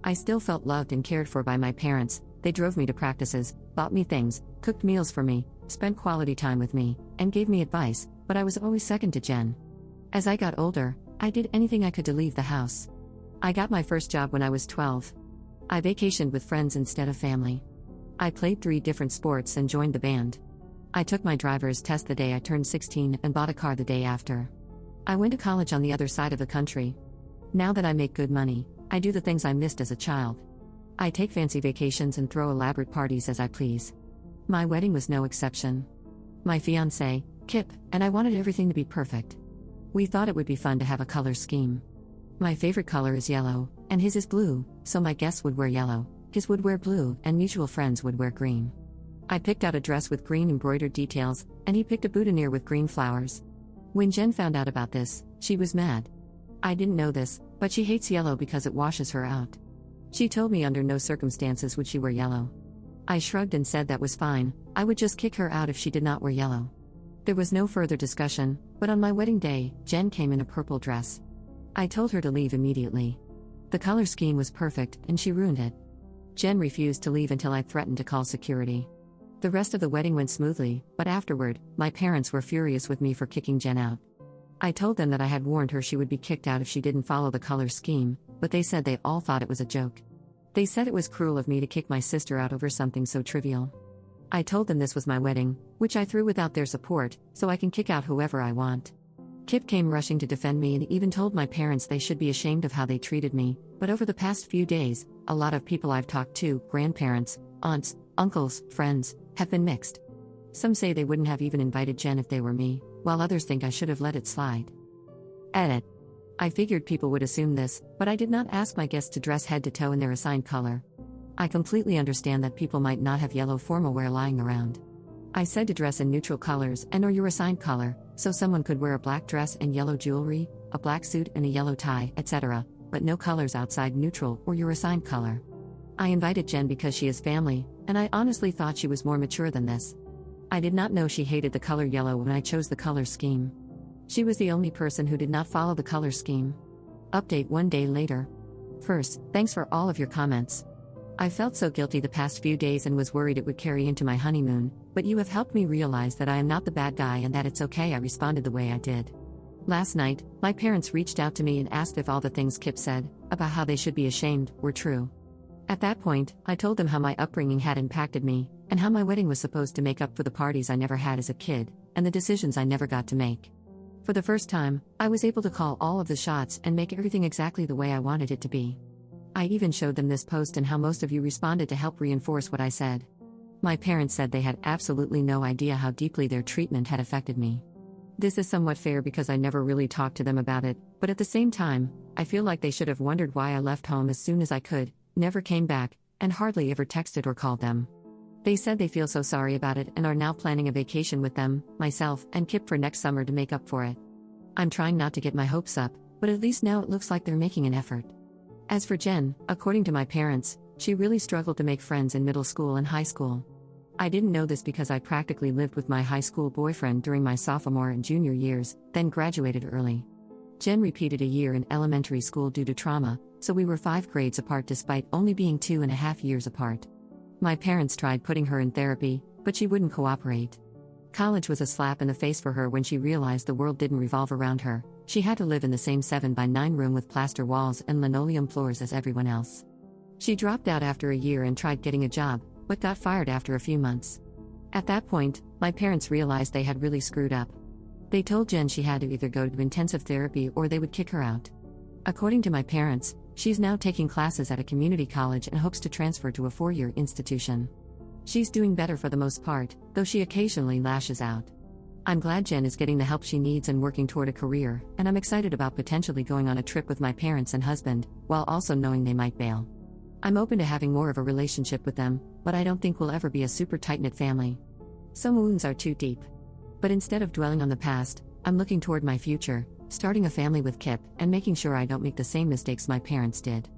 I still felt loved and cared for by my parents. They drove me to practices, bought me things, cooked meals for me, spent quality time with me, and gave me advice, but I was always second to Jen. As I got older, I did anything I could to leave the house. I got my first job when I was 12. I vacationed with friends instead of family. I played 3 different sports and joined the band. I took my driver's test the day I turned 16 and bought a car the day after. I went to college on the other side of the country. Now that I make good money, I do the things I missed as a child. I take fancy vacations and throw elaborate parties as I please. My wedding was no exception. My fiancé, Kip, and I wanted everything to be perfect. We thought it would be fun to have a color scheme. My favorite color is yellow, and his is blue, so my guests would wear yellow, his would wear blue, and mutual friends would wear green. I picked out a dress with green embroidered details, and he picked a boutonniere with green flowers. When Jen found out about this, she was mad. I didn't know this, but she hates yellow because it washes her out. She told me under no circumstances would she wear yellow. I shrugged and said that was fine, I would just kick her out if she did not wear yellow. There was no further discussion, but on my wedding day, Jen came in a purple dress. I told her to leave immediately. The color scheme was perfect, and she ruined it. Jen refused to leave until I threatened to call security. The rest of the wedding went smoothly, but afterward, my parents were furious with me for kicking Jen out. I told them that I had warned her she would be kicked out if she didn't follow the color scheme, but they said they all thought it was a joke. They said it was cruel of me to kick my sister out over something so trivial. I told them this was my wedding, which I threw without their support, so I can kick out whoever I want. Kip came rushing to defend me and even told my parents they should be ashamed of how they treated me, but over the past few days, a lot of people I've talked to, grandparents, aunts, uncles, friends, have been mixed. Some say they wouldn't have even invited Jen if they were me, while others think I should have let it slide. Edit. I figured people would assume this, but I did not ask my guests to dress head to toe in their assigned color. I completely understand that people might not have yellow formal wear lying around. I said to dress in neutral colors and or your assigned color, so someone could wear a black dress and yellow jewelry, a black suit and a yellow tie, etc., but no colors outside neutral or your assigned color. I invited Jen because she is family, and I honestly thought she was more mature than this. I did not know she hated the color yellow when I chose the color scheme. She was the only person who did not follow the color scheme. Update 1 day later. First, thanks for all of your comments. I felt so guilty the past few days and was worried it would carry into my honeymoon, but you have helped me realize that I am not the bad guy and that it's okay I responded the way I did. Last night, my parents reached out to me and asked if all the things Kip said, about how they should be ashamed, were true. At that point, I told them how my upbringing had impacted me, and how my wedding was supposed to make up for the parties I never had as a kid, and the decisions I never got to make. For the first time, I was able to call all of the shots and make everything exactly the way I wanted it to be. I even showed them this post and how most of you responded to help reinforce what I said. My parents said they had absolutely no idea how deeply their treatment had affected me. This is somewhat fair because I never really talked to them about it, but at the same time, I feel like they should have wondered why I left home as soon as I could, never came back, and hardly ever texted or called them. They said they feel so sorry about it and are now planning a vacation with them, myself, and Kip for next summer to make up for it. I'm trying not to get my hopes up, but at least now it looks like they're making an effort. As for Jen, according to my parents, she really struggled to make friends in middle school and high school. I didn't know this because I practically lived with my high school boyfriend during my sophomore and junior years, then graduated early. Jen repeated a year in elementary school due to trauma, so we were 5 grades apart despite only being 2.5 years apart. My parents tried putting her in therapy, but she wouldn't cooperate. College was a slap in the face for her when she realized the world didn't revolve around her. She had to live in the same 7x9 room with plaster walls and linoleum floors as everyone else. She dropped out after a year and tried getting a job, but got fired after a few months. At that point, my parents realized they had really screwed up. They told Jen she had to either go to intensive therapy or they would kick her out. According to my parents, she's now taking classes at a community college and hopes to transfer to a 4-year institution. She's doing better for the most part, though she occasionally lashes out. I'm glad Jen is getting the help she needs and working toward a career, and I'm excited about potentially going on a trip with my parents and husband, while also knowing they might bail. I'm open to having more of a relationship with them, but I don't think we'll ever be a super tight-knit family. Some wounds are too deep. But instead of dwelling on the past, I'm looking toward my future, starting a family with Kip, and making sure I don't make the same mistakes my parents did.